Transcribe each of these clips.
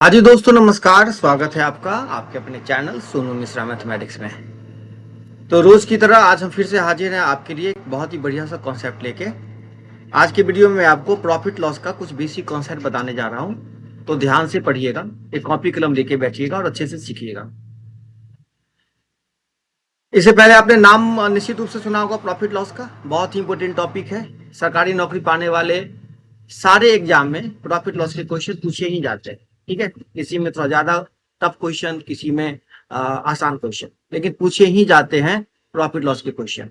हाँ जी दोस्तों, नमस्कार। स्वागत है आपका आपके अपने चैनल सोनू मिश्रा मैथमेटिक्स में। तो रोज की तरह आज हम फिर से हाजिर हैं आपके लिए एक बहुत ही बढ़िया सा कॉन्सेप्ट लेके। आज के वीडियो में मैं आपको प्रॉफिट लॉस का कुछ बेसिक कॉन्सेप्ट बताने जा रहा हूँ, तो ध्यान से पढ़िएगा, एक कॉपी कलम लेके बैठिएगा और अच्छे से सीखिएगा। इससे पहले आपने नाम निश्चित रूप से सुना होगा प्रॉफिट लॉस का। बहुत ही इंपॉर्टेंट टॉपिक है। सरकारी नौकरी पाने वाले सारे एग्जाम में प्रॉफिट लॉस के क्वेश्चन पूछे ही जाते हैं। ठीक है, किसी में थोड़ा ज्यादा टफ क्वेश्चन, किसी में आसान क्वेश्चन, लेकिन पूछे ही जाते हैं प्रॉफिट लॉस के क्वेश्चन।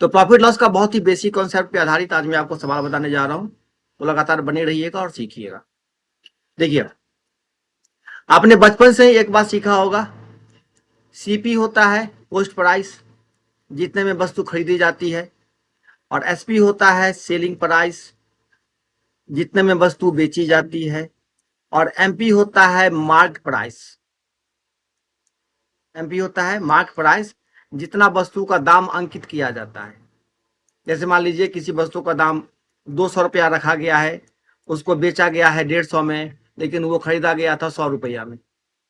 तो प्रॉफिट लॉस का बहुत ही बेसिक कॉन्सेप्ट पे आधारित आज मैं आपको सवाल बताने जा रहा हूँ, तो लगातार बने रहिएगा और सीखिएगा। देखिए, आपने बचपन से ही एक बात सीखा होगा, सीपी होता है कॉस्ट प्राइस, जितने में वस्तु खरीदी जाती है, और एसपी होता है सेलिंग प्राइस, जितने में वस्तु बेची जाती है, और एमपी होता है मार्क प्राइस। एमपी होता है मार्क प्राइस, जितना वस्तु का दाम अंकित किया जाता है। जैसे मान लीजिए किसी वस्तु का दाम 200 रुपया रखा गया है, उसको बेचा गया है 150 में, लेकिन वो खरीदा गया था 100 रुपया में।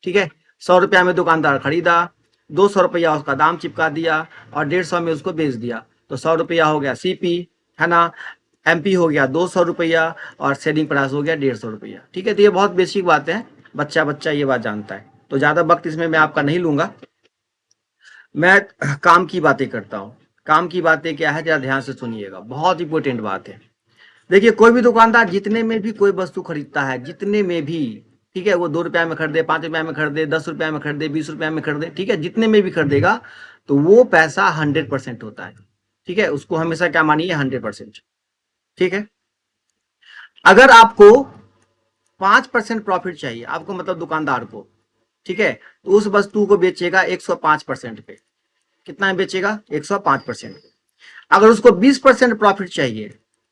ठीक है, 100 रुपया में दुकानदार खरीदा, 200 रुपया उसका दाम चिपका दिया और 150 में उसको बेच दिया, तो 100 रुपया हो गया सीपी, है ना। एमपी हो गया 200 रुपया और सेलिंग प्राइस हो गया 150 रुपया। ठीक है, तो ये बहुत बेसिक बात है, बच्चा बच्चा ये बात जानता है। तो ज्यादा वक्त इसमें मैं आपका नहीं लूंगा, मैं काम की बातें करता हूँ। काम की बातें क्या है, जरा ध्यान से सुनिएगा, बहुत इंपॉर्टेंट बात है। देखिए, कोई भी दुकानदार जितने में भी कोई वस्तु खरीदता है, जितने में भी, ठीक है, वो 2 रुपया में खरीदे, 5 रुपया में खरीदे, 10 रुपया में खरीदे, 20 रुपया में खरीदे, ठीक है, जितने में भी खरीदेगा, तो वो पैसा 100% होता है। ठीक है, उसको हमेशा क्या मानिए, 100%। ठीक है, अगर आपको 5% प्रॉफिट चाहिए, आपको मतलब दुकानदार को, ठीक है, तो उस वस्तु को बेचेगा 105% पे। कितना में बेचेगा, 105%। अगर उसको 20% प्रॉफिट चाहिए,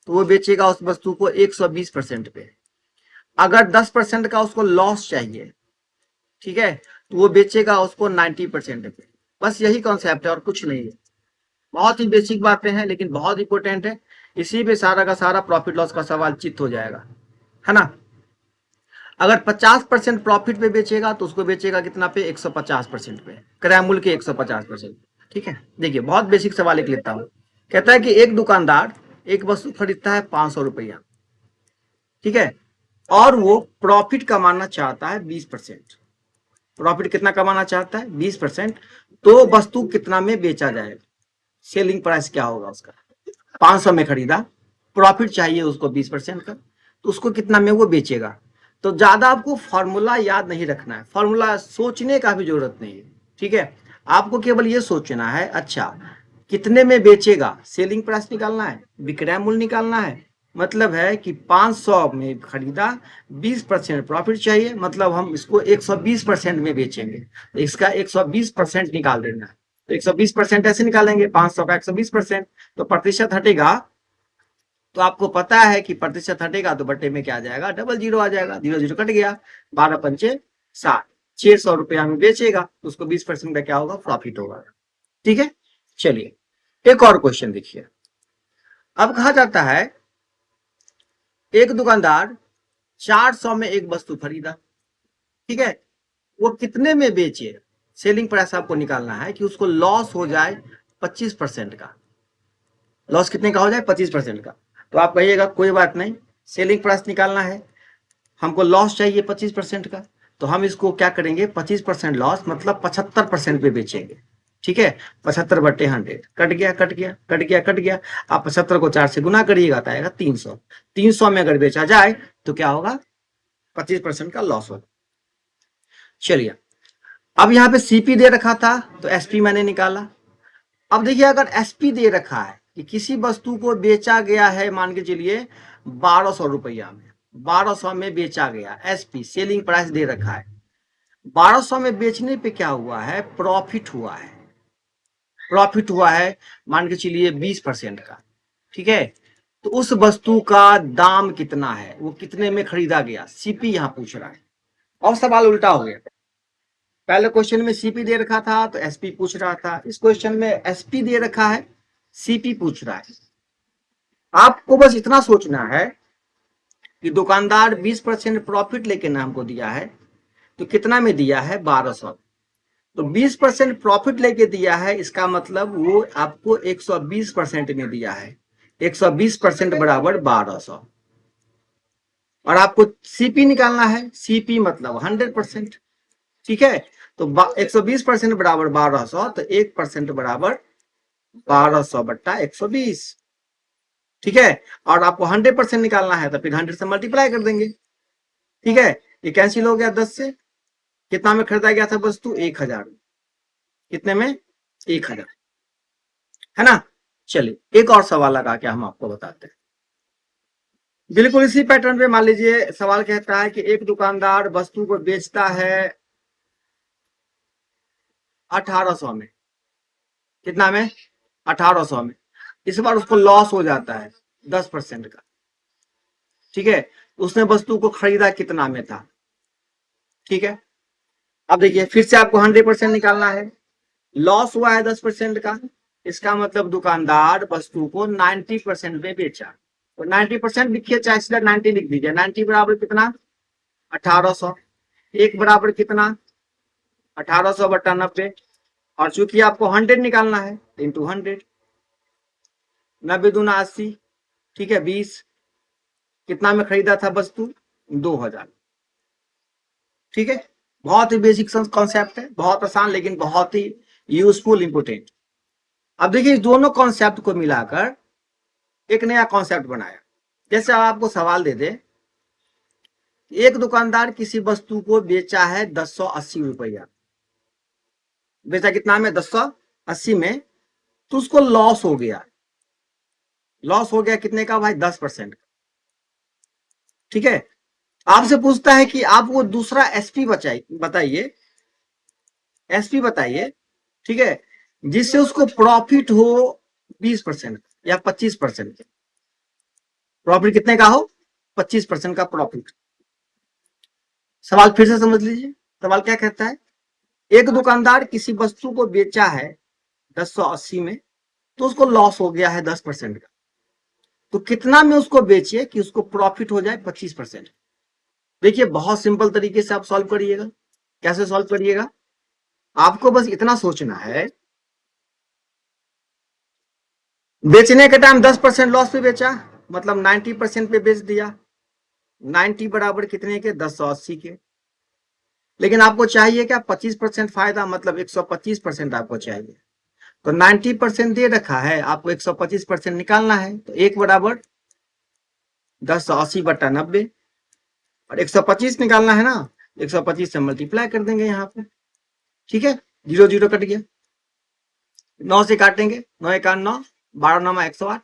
तो वो बेचेगा उस वस्तु को 120% पे। अगर 10% का उसको लॉस चाहिए, ठीक है, तो वो बेचेगा उसको 90% पे। बस यही कॉन्सेप्ट है और कुछ नहीं है। बहुत ही बेसिक बातें हैं, लेकिन बहुत इंपॉर्टेंट है। इसी पे सारा का सारा प्रॉफिट लॉस का सवाल चित हो जाएगा, है ना। अगर 50% प्रॉफिट पे बेचेगा, तो उसको बेचेगा कितना पे, 150% पे, क्रय मूल्य के 150%। ठीक है, देखिए बहुत बेसिक सवाल एक लेता हूं। कहता है कि एक दुकानदार एक वस्तु खरीदता है 500 रुपया, ठीक है, और वो प्रॉफिट कमाना चाहता है 20%। प्रॉफिट कितना कमाना चाहता है, 20%। तो वस्तु कितना में बेचा जाएगा, सेलिंग प्राइस क्या होगा उसका। 500 में खरीदा, प्रॉफिट चाहिए उसको 20% का, तो उसको कितना में वो बेचेगा। तो ज्यादा आपको फॉर्मूला याद नहीं रखना है, फॉर्मूला सोचने का भी जरूरत नहीं है। ठीक है, आपको केवल ये सोचना है, अच्छा कितने में बेचेगा, सेलिंग प्राइस निकालना है, विक्रय मूल्य निकालना है। मतलब है कि 500 में खरीदा, 20% प्रॉफिट चाहिए, मतलब हम इसको 120% में बेचेंगे, तो इसका 120% निकाल देना है। तो 120% ऐसे निकालेंगे, 500 का 120%, तो प्रतिशत हटेगा। तो आपको पता है कि प्रतिशत हटेगा तो बट्टे में क्या आ जाएगा, डबल जीरो आ जाएगा, जीरो जीरो कट गया, 12 पंचे 60, 600 रुपया में बेचेगा, तो उसको 20% का क्या होगा, प्रॉफिट होगा। ठीक है, चलिए एक और क्वेश्चन देखिए। अब कहा जाता है एक दुकानदार 400 में एक वस्तु खरीदा, ठीक है, वो कितने में बेचे, सेलिंग प्राइस आपको निकालना है कि उसको लॉस हो जाए 25% का। लॉस कितने का हो जाए, 25% का। तो आप कहिएगा कोई बात नहीं, सेलिंग प्राइस निकालना है, हमको लॉस चाहिए 25% का, तो हम इसको क्या करेंगे, 25% लॉस मतलब 75% पे बेचेंगे। ठीक है, 75/100, कट गया कट गया कट गया कट गया। आप 75 को 4 से गुना करिएगा तो आएगा 300। 300 में अगर बेचा जाए तो क्या होगा, 25% का लॉस होगा। चलिए, अब यहाँ पे सीपी दे रखा था तो एसपी मैंने निकाला। अब देखिए, अगर एसपी दे रखा है कि किसी वस्तु को बेचा गया है, मान के चलिए 1200 रुपया में, 1200 में बेचा गया, एसपी सेलिंग प्राइस दे रखा है। 1200 में बेचने पे क्या हुआ है, प्रॉफिट हुआ है। प्रॉफिट हुआ है मान के चलिए 20% का। ठीक है, तो उस वस्तु का दाम कितना है, वो कितने में खरीदा गया, सीपी यहां पूछ रहा है। और सवाल उल्टा हो गया, पहले क्वेश्चन में सीपी दे रखा था तो एसपी पूछ रहा था, इस क्वेश्चन में एसपी दे रखा है, सीपी पूछ रहा है। आपको बस इतना सोचना है कि दुकानदार 20% प्रॉफिट लेके ना हमको दिया है, तो कितना में दिया है? 1200। तो 20% प्रॉफिट लेके दिया है, इसका मतलब वो आपको 120% में दिया है। 120% बराबर 1200। और आपको सीपी निकालना है, सीपी मतलब 100%। ठीक है, तो 120% बराबर 1200, तो 1% बराबर 1200 बट्टा 120। ठीक है, और आपको 100% निकालना है तो फिर 100 से मल्टीप्लाई कर देंगे। ठीक है, ये कैंसिल हो गया 10 से। कितना में खरीदा गया था वस्तु? 1000। कितने में? 1000, है ना। चलिए एक और सवाल लगा के हम आपको बताते हैं। बिल्कुल इसी पैटर्न पे मान लीजिए सवाल कहता है कि एक दुकानदार वस्तु को बेचता है 1800 में। कितना में? 1800 में। इस बार उसको लॉस हो जाता है 10% का। ठीक है, उसने वस्तु को खरीदा कितना में था? ठीक है, अब देखिए फिर से आपको 100% निकालना है। लॉस हुआ है 10% का, इसका मतलब दुकानदार वस्तु को 90% में बेचा। तो 90% लिखिए, चाहे सीधा 90 लिख दीजिए। 90 बराबर कितना? 1800। एक बराबर कितना? 1800 बट्टा 90। और चूंकि आपको 100 निकालना है, इंटू 100। 90 दूना 80। ठीक है, 20। कितना में खरीदा था वस्तु? 2000। ठीक है, बहुत ही बेसिक कॉन्सेप्ट है, बहुत आसान लेकिन बहुत ही यूजफुल, इंपोर्टेंट। अब देखिए इस दोनों कॉन्सेप्ट को मिलाकर एक नया कॉन्सेप्ट बनाया। जैसे आपको सवाल दे दे, एक दुकानदार किसी वस्तु को बेचा है 1080 रुपया। बेचा कितना में? 1080 में। तो उसको लॉस हो गया। लॉस हो गया कितने का भाई? 10% का। ठीक है, आपसे पूछता है कि आप वो दूसरा एसपी बताइए, एसपी बताइए। ठीक है, जिससे उसको प्रॉफिट हो 20% या 25%। प्रॉफिट कितने का हो? 25% का प्रॉफिट। सवाल फिर से समझ लीजिए। सवाल क्या कहता है? एक दुकानदार किसी वस्तु को बेचा है 1080 में, तो उसको लॉस हो गया है 10% का। तो कितना में उसको बेचिए कि उसको प्रॉफिट हो जाए 25%। देखिए बहुत सिंपल तरीके से आप सॉल्व करिएगा। कैसे सॉल्व करिएगा? आपको बस इतना सोचना है, बेचने के टाइम 10% लॉस पे बेचा, मतलब 90% पे बेच दिया। 90 बराबर कितने के? 1080 के। लेकिन आपको चाहिए क्या? 25% फायदा, मतलब 125% आपको चाहिए। तो 90% दे रखा है, आपको 125% निकालना है। तो एक बराबर 1080 बट्टा 90, और 125 निकालना है ना, 125 से मल्टीप्लाई कर देंगे यहाँ पे। ठीक है, 0 0 कट गया। 9 से काटेंगे, 9 1 9, 12 9 108।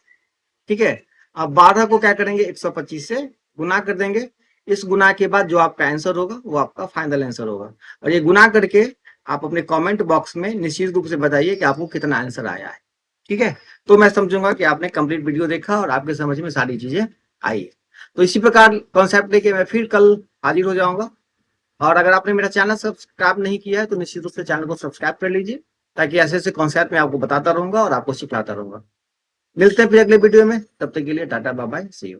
ठीक है, अब 12 को क्या करेंगे? 125 से गुना कर देंगे। इस गुना के बाद जो आपका आंसर होगा वो आपका फाइनल आंसर होगा। और ये गुना करके आप अपने कमेंट बॉक्स में निश्चित रूप से बताइए कि आपको कितना आंसर आया है। ठीक है, तो मैं समझूंगा कि आपने कंप्लीट वीडियो देखा और आपके समझ में सारी चीजें आई। तो इसी प्रकार कॉन्सेप्ट लेके मैं फिर कल हाजिर हो जाऊंगा। और अगर आपने मेरा चैनल सब्सक्राइब नहीं किया है तो निश्चित रूप से चैनल को सब्सक्राइब कर लीजिए, ताकि ऐसे ऐसे कॉन्सेप्ट मैं आपको बताता रहूंगा और आपको सिखाता रहूंगा। मिलते हैं फिर अगले वीडियो में, तब तक के लिए tata bye bye, see you.